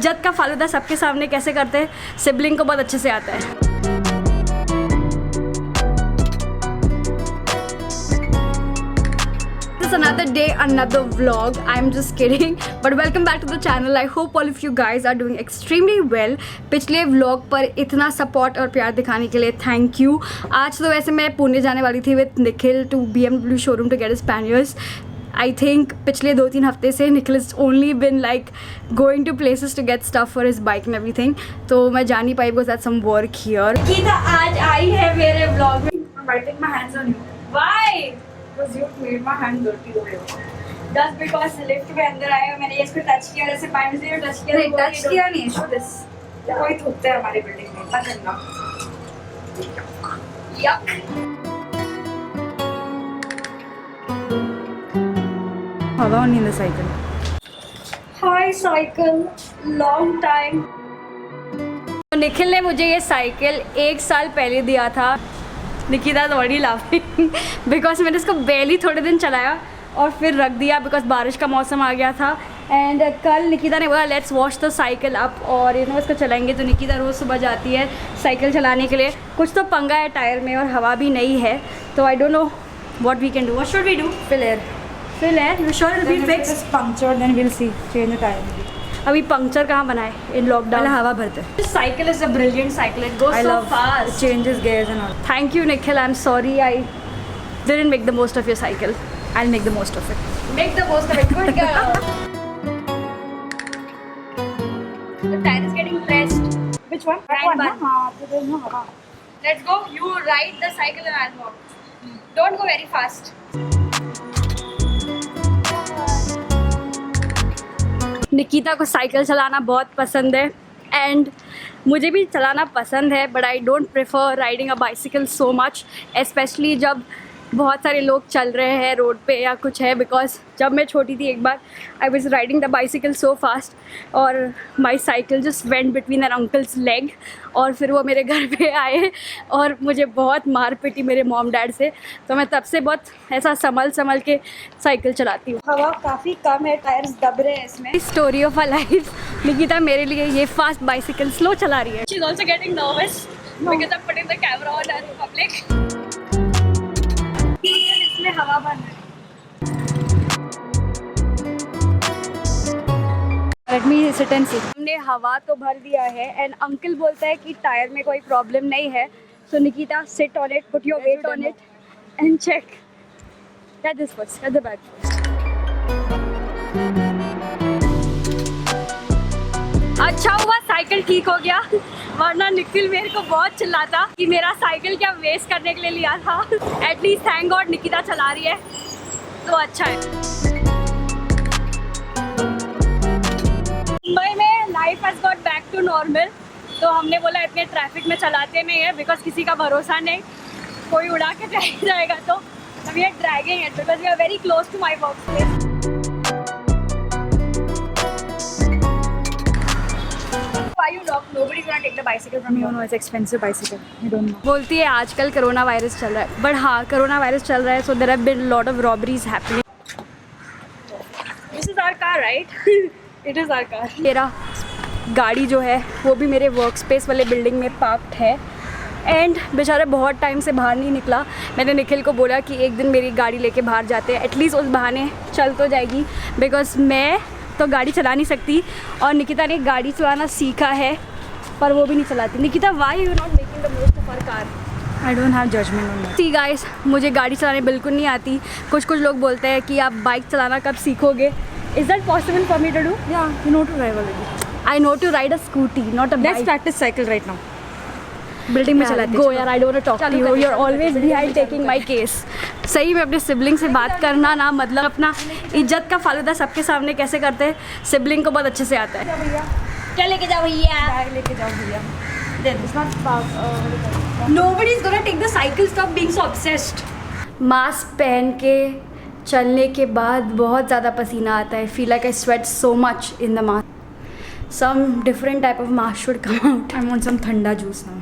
इज्जत का फालूदा सबके सामने कैसे करते हैं, सिबलिंग को बहुत अच्छे से आता है। Another day, another vlog. I'm just kidding, but welcome back to the channel. I hope all of you guys are doing extremely well. पिछले vlog पर इतना support और प्यार दिखाने के लिए thank you. आज तो वैसे मैं पुणे जाने वाली थी with Nikhil to BMW showroom to get his panniers. I think पिछले 2-3 हफ्ते से Nikhil has only been like going to places to get stuff for his bike and everything. तो मैं जा नहीं पाई because that's some work here. Gita आज आई है मेरे vlog में. I'm wiping my hands on you. Why? Because you made my hand dirty हो गया. Just because lift में अंदर आए और मैंने इसको टच किया, जैसे पानी से टच किया. नहीं टच किया नहीं. Show this. कोई थूकता है हमारी बिल्डिंग में. मत करना. Yuck. हवा नहीं है cycle. Hi cycle. Long time. Nikhil ने मुझे ये साइकिल 1 साल पहले दिया था. निकिता थोड़ी लाफिंग बिकॉज मैंने इसको बेली थोड़े दिन चलाया और फिर रख दिया बिकॉज बारिश का मौसम आ गया था. एंड कल निकिता ने बोला let's wash the cycle up और इसको चलाएंगे. तो निकिता रोज़ सुबह जाती है साइकिल चलाने के लिए. कुछ तो पंगा है टायर में और हवा भी नहीं है. तो I don't know what we can do. What should we do? Fill air. You sure it will be fixed? Puncture then will see change the tyre. अभी पंक्चर कहाँ बनाए इन लॉकडाउन. हवा भरते. Cycle is a brilliant cycle. It goes so fast. Changes gears and all. Thank you Nikhil. I am sorry I didn't make the most of your cycle. I will make the most of it. Make the most of it. Good girl. The tyre is getting pressed. Which one? Right one. हां तो there no हवा. Let's go. You ride the cycle and I will walk. Don't go very fast. Nikita को cycle चलाना बहुत पसंद है and मुझे भी चलाना पसंद है. But I don't prefer riding a bicycle so much, specially जब बहुत सारे लोग चल रहे हैं रोड पे या कुछ है. बिकॉज जब मैं छोटी थी एक बार I was riding the bicycle so fast और my cycle just went between an uncle's leg और फिर वो मेरे घर पे आए और मुझे बहुत मार पिटी मेरे मॉम डैड से. तो मैं तब से बहुत ऐसा संभल के साइकिल चलाती हूँ. हवा काफ़ी कम है, टायर्स दब रहे हैं इसमें. Story of a life. Nikita मेरे लिए ये फास्ट बाइसिकल स्लो चला रही है. She is also getting nervous because I putting the camera on in public. इसमें हवा भर रही है. Let me sit and see. हमने हवा तो भर दिया है एंड अंकल बोलता है कि टायर में कोई प्रॉब्लम नहीं है. So Nikita sit on it, put your weight on it and check. Get this first, get the bag first. अच्छा हुआ साइकिल ठीक हो गया, वरना निखिल मेरे को बहुत चिल्लाता कि मेरा साइकिल क्या वेस्ट करने के लिए लिया था. एटलीस्ट थैंक गॉड निकिता चला रही है तो अच्छा है. मुंबई में life has got back to normal. तो हमने बोला इतने ट्रैफिक में चलाते नहीं है बिकॉज किसी का भरोसा नहीं, कोई उड़ा के चला जाएगा. तो we are dragging it because we are very close to my work place. Nobody's gonna take the bicycle from you. No, it's expensive bicycle. You don't know. बोलती है आजकल कोरोना वायरस चल रहा है. बट हाँ कोरोना वायरस चल रहा है so there have been a lot of robberies happening. This is our car, right? It is our car. मेरा गाड़ी जो है वो भी मेरे वर्क स्पेस वाले बिल्डिंग में पार्क्ड है एंड बेचारा बहुत टाइम से बाहर नहीं निकला. मैंने निखिल को बोला कि एक दिन मेरी गाड़ी लेके बाहर जाते हैं, एटलीस्ट उस बहाने चल तो जाएगी. बिकॉज मैं तो गाड़ी चला नहीं सकती और निकिता ने गाड़ी चलाना सीखा है पर वो भी नहीं चलाती. Nikita why you not making the most of our car? I don't have judgement on that. See guys, मुझे गाड़ी चलाने बिल्कुल नहीं आती. कुछ लोग बोलते हैं कि आप बाइक चलाना कब सीखोगे. Is that possible for me to do? या you know to drive already. I know to ride a scooty not a bike. Let's practise cycle right now. Building में चलाते गो यार. I don't want to talk to you. You are always behind taking my case. सही में अपने sibling से बात करना ना मतलब अपना इज्जत का फालूदा सबके सामने कैसे करते हैं, सिबलिंग को बहुत अच्छे से आता है. क्या लेके जाओ भैया? बैग लेके जाओ भैया. Nobody is gonna take the cycle. Stop being so obsessed. Mask पहन के चलने के बाद बहुत ज़्यादा पसीना आता है. Feel like I sweat so much in the mask. Some different type of mask should come out. I want some ठंडा juice now.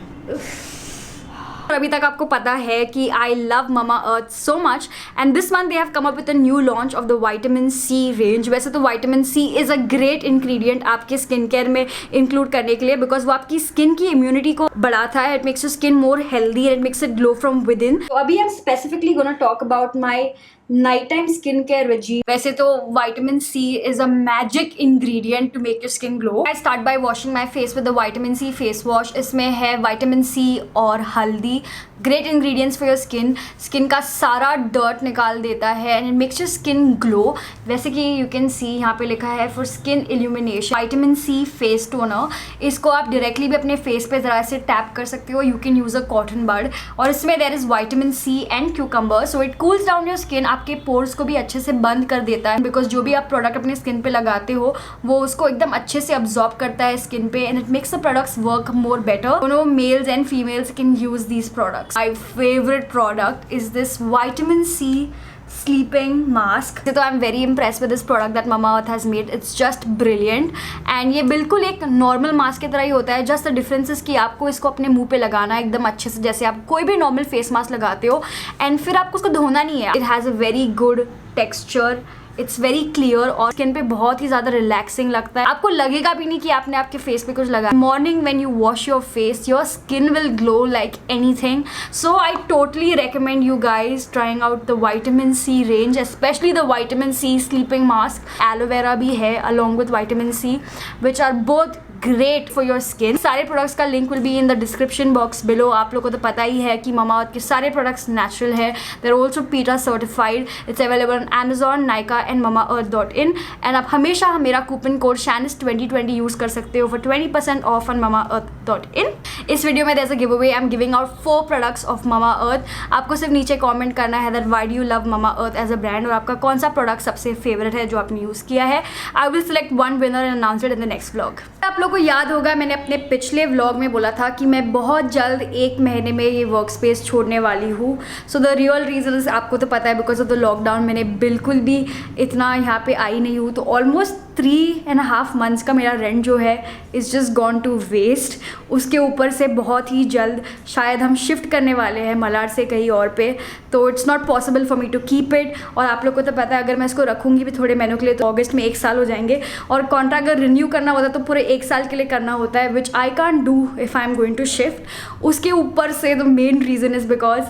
अभी तक आपको पता है कि I love Mamaearth so much and this month they have come up with a new launch of the vitamin C range. वैसे तो vitamin C is a great ingredient आपके स्किन केयर में इंक्लूड करने के लिए बिकॉज वो आपकी skin की इम्यूनिटी को बढ़ाता है. It makes your skin more healthy and it makes it glow from with in. तो अभी हम specifically gonna talk about my night time skin care regime. वैसे तो vitamin C is a magic ingredient to make your skin glow. I start by washing my face with the vitamin C face wash. इसमें है vitamin C और हल्दी. Great ingredients for your skin. Skin का सारा dirt निकाल देता है and it makes your skin glow. वैसे कि you can see यहाँ पे लिखा है for skin illumination. Vitamin C face toner. इसको आप directly भी अपने face पे ज़रा से टैप कर सकते हो. You can use a cotton bud. और इसमें there is vitamin C and cucumber. So it cools down your skin. आपके पोर्स को भी अच्छे से बंद कर देता है बिकॉज जो भी आप प्रोडक्ट अपने स्किन पे लगाते हो वो उसको एकदम अच्छे से अब्जॉर्ब करता है स्किन पे and it makes the products work more better. दोनों males and females can use these products. My favourite product is this vitamin C sleeping mask. तो I am very impress with this product that Mamaearth has made. It's just brilliant and ये बिल्कुल एक normal mask की तरह ही होता है. Just the difference is कि आपको इसको अपने मुंह पे लगाना है एकदम अच्छे से जैसे आप कोई भी नॉर्मल फेस मास्क लगाते हो एंड फिर आपको उसको धोना नहीं है. It has a very good texture. It's very clear और स्किन पे बहुत ही ज़्यादा रिलैक्सिंग लगता है. आपको लगेगा भी नहीं कि आपने आपके फेस पे कुछ लगाया. Morning when you wash your face your skin will glow like anything. So I totally recommend you guys trying out the vitamin C range, especially the vitamin C sleeping mask. Aloe vera भी है along with vitamin C which are both great for your skin. सारे products का link will be in the description box below. आप लोगों को तो पता ही है कि Mamaearth के सारे प्रोडक्ट्स नेचुरल है. They are also PETA certified. It's available on Amazon, Nykaa and Mamaearth.in. And आप हमेशा मेरा कूपन कोड SHANIS2020 यूज़ कर सकते हो फॉर 20% ऑफ ऑन Mamaearth.in. इस वीडियो में there's a giveaway. I'm giving out 4 products of Mamaearth. आपको सिर्फ नीचे कॉमेंट करना है that why do you love Mamaearth as a brand और आपका कौन सा प्रोडक्ट सबसे फेवरेट है जो आपने यूज़ किया है. I will select one winner and announce it in the next vlog. आप लोगों को याद होगा मैंने अपने पिछले व्लॉग में बोला था कि मैं बहुत जल्द 1 महीने में ये वर्क स्पेस छोड़ने वाली हूँ. सो द रियल रीजन आपको तो पता है बिकॉज ऑफ द लॉकडाउन मैंने बिल्कुल भी इतना यहाँ पे आई नहीं हूँ. तो ऑलमोस्ट 3.5 months का मेरा रेंट जो है is just gone to waste. उसके ऊपर से बहुत ही जल्द शायद हम शिफ्ट करने वाले हैं मलाड से कहीं और पे. तो it's not possible for me to keep it. और आप लोग को तो पता है अगर मैं इसको रखूँगी भी थोड़े महीनों के लिए तो अगस्त में 1 साल हो जाएंगे. और कॉन्ट्रैक्ट अगर रिन्यू करना होता तो पूरे 1 साल के लिए करना होता है which I can't do if I am going to shift. उसके ऊपर से the main reason is because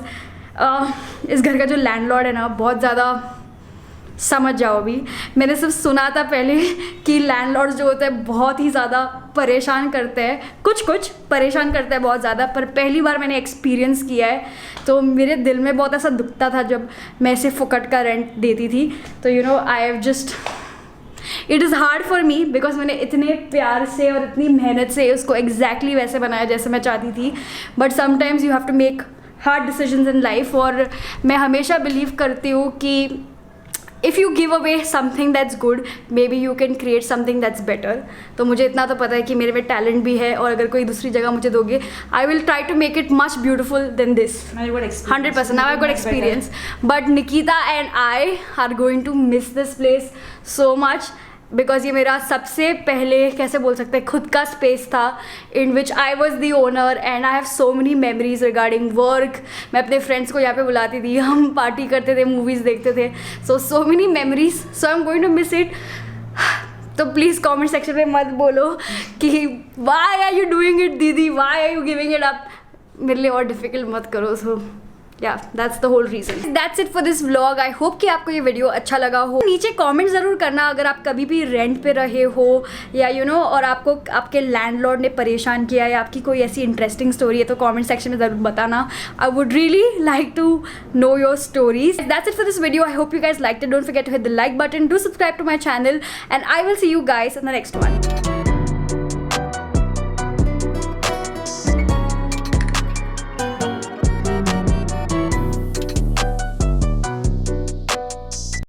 इस घर का जो लैंडलॉर्ड है ना बहुत ज़्यादा समझ जाओ. अभी मैंने सिर्फ सुना था पहले कि लैंडलॉर्ड्स जो होते हैं बहुत ही ज़्यादा परेशान करते हैं. कुछ परेशान करते हैं बहुत ज़्यादा. पर पहली बार मैंने एक्सपीरियंस किया है तो मेरे दिल में बहुत ऐसा दुखता था जब मैं इसे फुकट का रेंट देती थी. तो you know I have just it is hard for me because मैंने इतने प्यार से और इतनी मेहनत से उसको एग्जैक्टली वैसे बनाया जैसे मैं चाहती थी. But sometimes you have to make hard decisions in life. और मैं हमेशा बिलीव करती हूँ कि if you give away something that's good maybe you can create something that's better. तो मुझे इतना तो पता है कि मेरे में टैलेंट भी है और अगर कोई दूसरी जगह मुझे दोगे I will try to make it much beautiful than this. 100%. Now I got experience. But Nikita and I are going to miss this place so much because ये मेरा सबसे पहले कैसे बोल सकते हैं खुद का स्पेस था in which I was the owner and I have so many memories regarding work. मैं अपने फ्रेंड्स को यहाँ पे बुलाती थी, हम पार्टी करते थे, मूवीज़ देखते थे. So many memories. So I am going to miss it. तो प्लीज़ कमेंट सेक्शन में मत बोलो कि why are you doing it दीदी, why are you giving it up. मेरे लिए और डिफिकल्ट मत करो. सो yeah, that's the whole reason. That's it for this vlog. I hope कि आपको ये वीडियो अच्छा लगा हो. नीचे कमेंट ज़रूर करना अगर आप कभी भी रेंट पे रहे हो या यू नो और आपको आपके लैंडलॉर्ड ने परेशान किया या आपकी कोई ऐसी इंटरेस्टिंग स्टोरी है तो कमेंट सेक्शन में ज़रूर बताना. I would really like to know your stories. That's it for this video. I hope you guys liked it. Don't forget to hit the like button. Do subscribe to my channel and I will see you guys in the next one.